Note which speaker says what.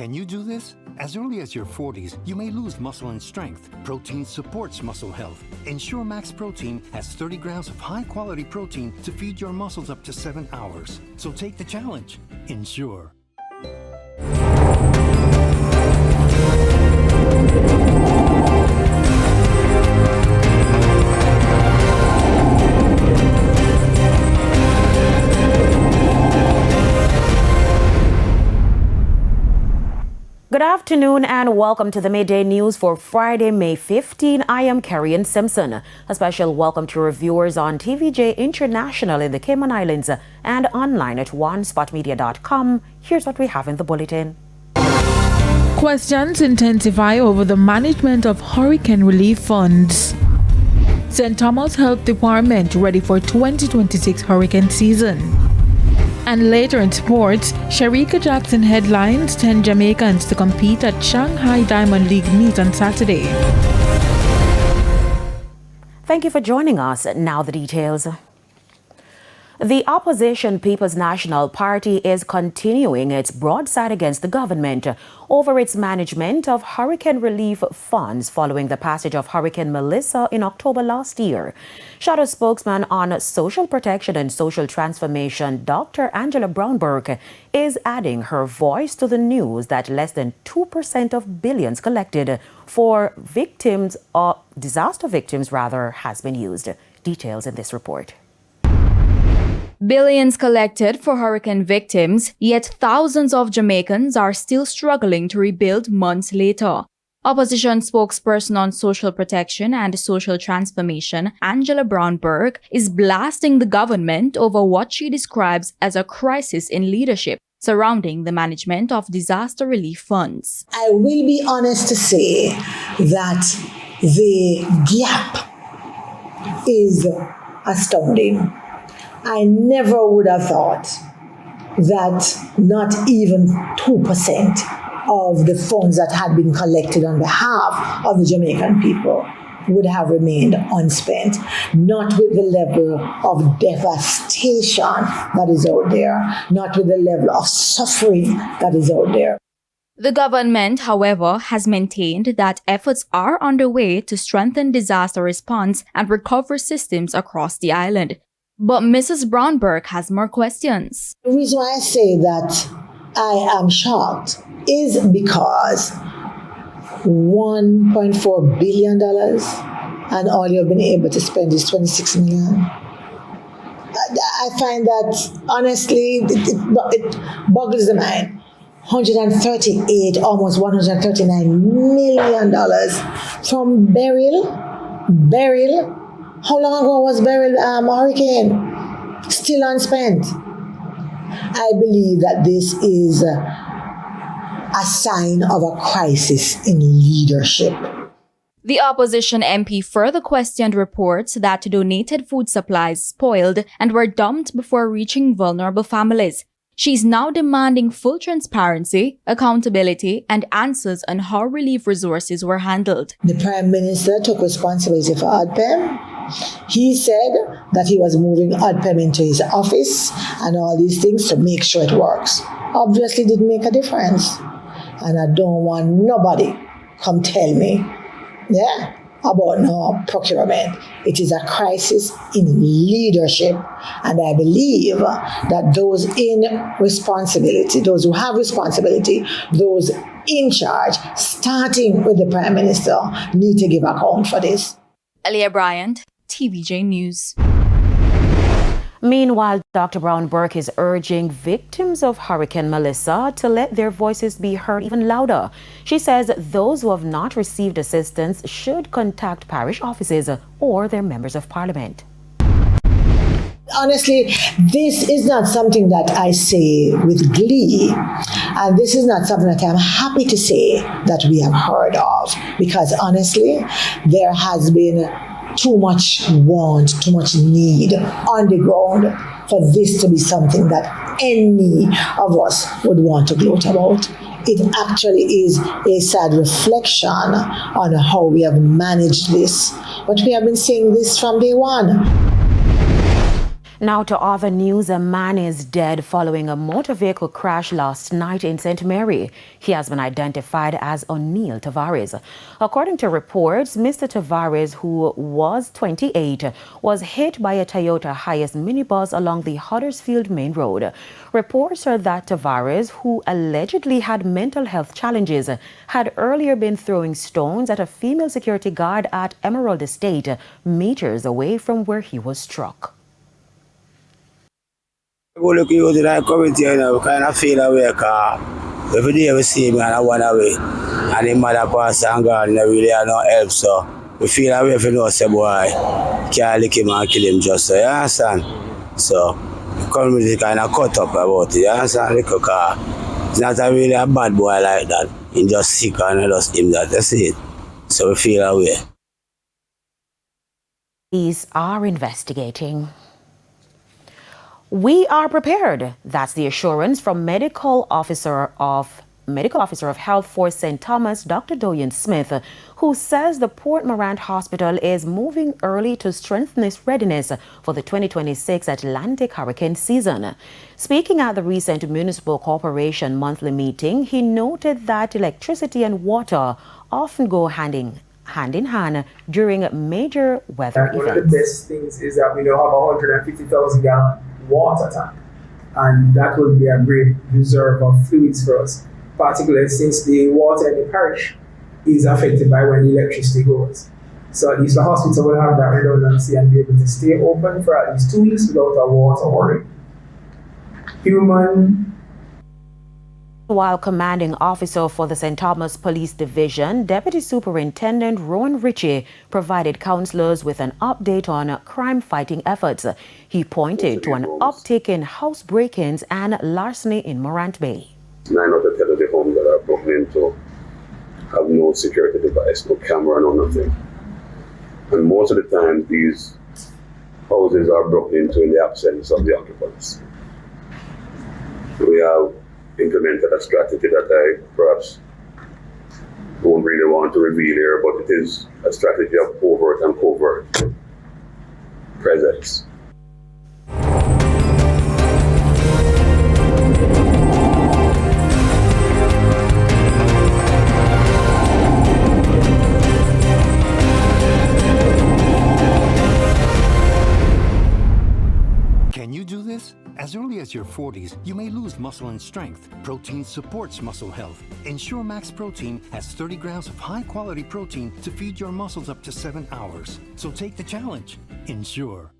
Speaker 1: Can you do this? As early as your 40s, you may lose muscle and strength. Protein supports muscle health. Ensure Max Protein has 30 grams of high-quality protein to feed your muscles up to 7 hours. So take the challenge. Ensure.
Speaker 2: Good afternoon and welcome to the Midday News for Friday, May 15. I am Carrie Simpson. A special welcome to our viewers on TVJ International in the Cayman Islands and online at onespotmedia.com. Here's what we have in the bulletin.
Speaker 3: Questions intensify over the management of hurricane relief funds. St. Thomas Health Department ready for 2026 hurricane season. And later in sports, Sharika Jackson headlines 10 Jamaicans to compete at Shanghai Diamond League meet on Saturday.
Speaker 2: Thank you for joining us. Now the details. The opposition People's National Party is continuing its broadside against the government over its management of hurricane relief funds following the passage of Hurricane Melissa in October last year. Shadow spokesman on social protection and social transformation, Dr. Angela Brown Burke, is adding her voice to the news that less than 2% of billions collected for victims or disaster victims has been used. Details in this report.
Speaker 4: Billions collected for hurricane victims, yet thousands of Jamaicans are still struggling to rebuild months later. Opposition spokesperson on social protection and social transformation, Angela Brown Burke, is blasting the government over what she describes as a crisis in leadership surrounding the management of disaster relief funds.
Speaker 5: I will be honest to say that the gap is astounding. I never would have thought that not even 2% of the funds that had been collected on behalf of the Jamaican people would have remained unspent, not with the level of devastation that is out there, not with the level of suffering that is out there.
Speaker 4: The government, however, has maintained that efforts are underway to strengthen disaster response and recovery systems across the island. But Mrs. Brown Burke has more questions.
Speaker 5: The reason why I say that I am shocked is because $1.4 billion and all you've been able to spend is $26 million. I find that, honestly, it boggles the mind. 138, almost $139 million from Beryl. How long ago was Beryl hurricane? Still unspent. I believe that this is a sign of a crisis in leadership.
Speaker 4: The opposition MP further questioned reports that donated food supplies spoiled and were dumped before reaching vulnerable families. She's now demanding full transparency, accountability, and answers on how relief resources were handled.
Speaker 5: The Prime Minister took responsibility for ODPEM. He said that he was moving ODPEM into his office and all these things to make sure it works. Obviously, it didn't make a difference. And I don't want nobody come tell me, about no procurement. It is a crisis in leadership. And I believe that those in responsibility, those who have responsibility, those in charge, starting with the Prime Minister, need to give account for this.
Speaker 4: Aliyah Bryant, TVJ News.
Speaker 2: Meanwhile, Dr. Brown Burke is urging victims of Hurricane Melissa to let their voices be heard even louder. She says those who have not received assistance should contact parish offices or their members of parliament.
Speaker 5: Honestly, this is not something that I say with glee, and this is not something that I'm happy to say that we have heard of, because honestly, there has been too much want, too much need on the ground for this to be something that any of us would want to gloat about. It actually is a sad reflection on how we have managed this. But we have been saying this from day one.
Speaker 2: Now to other news, a man is dead following a motor vehicle crash last night in St. Mary. He has been identified as O'Neill Tavares. According to reports, Mr. Tavares, who was 28, was hit by a Toyota Hiace minibus along the Huddersfield Main Road. Reports are that Tavares, who allegedly had mental health challenges, had earlier been throwing stones at a female security guard at Emerald Estate, meters away from where he was struck.
Speaker 6: We look at the right community, we kind of feel away because every day we see me and I run away. And the mother pass and gone, and really have no help. So we feel away if you know, say, boy, can't lick him and kill him just so, you understand? So the community kind of cut up about it, you understand? Because it's not a really a bad boy like that. He just sick and just him that, that's it. So we feel away.
Speaker 2: Police are investigating. We are prepared. That's the assurance from Medical Officer of Health for St. Thomas, Dr. Doyen Smith, who says the Port Morant Hospital is moving early to strengthen its readiness for the 2026 Atlantic hurricane season. Speaking at the recent Municipal Corporation monthly meeting, he noted that electricity and water often go hand in hand during major weather events.
Speaker 7: One of the best things is that we now have a 150,000 gallon water tank, and that will be a great reserve of fluids for us, particularly since the water in the parish is affected by when the electricity goes. So at least the hospital will have that redundancy and be able to stay open for at least 2 weeks without a water worry.
Speaker 2: While commanding officer for the St. Thomas Police Division, Deputy Superintendent Rowan Ritchie provided councillors with an update on crime-fighting efforts. He pointed to an uptick in house break-ins and larceny in Morant Bay.
Speaker 8: 9 out of 10 of the homes that are broken into have no security device, no camera, no nothing. And most of the time, these houses are broken into in the absence of the occupants. We have implemented a strategy that I perhaps don't really want to reveal here, but it is a strategy of overt and covert presence.
Speaker 1: Can you do this? As early as your 40s, you may lose muscle and strength. Protein supports muscle health. Ensure Max Protein has 30 grams of high-quality protein to feed your muscles up to 7 hours. So take the challenge. Ensure.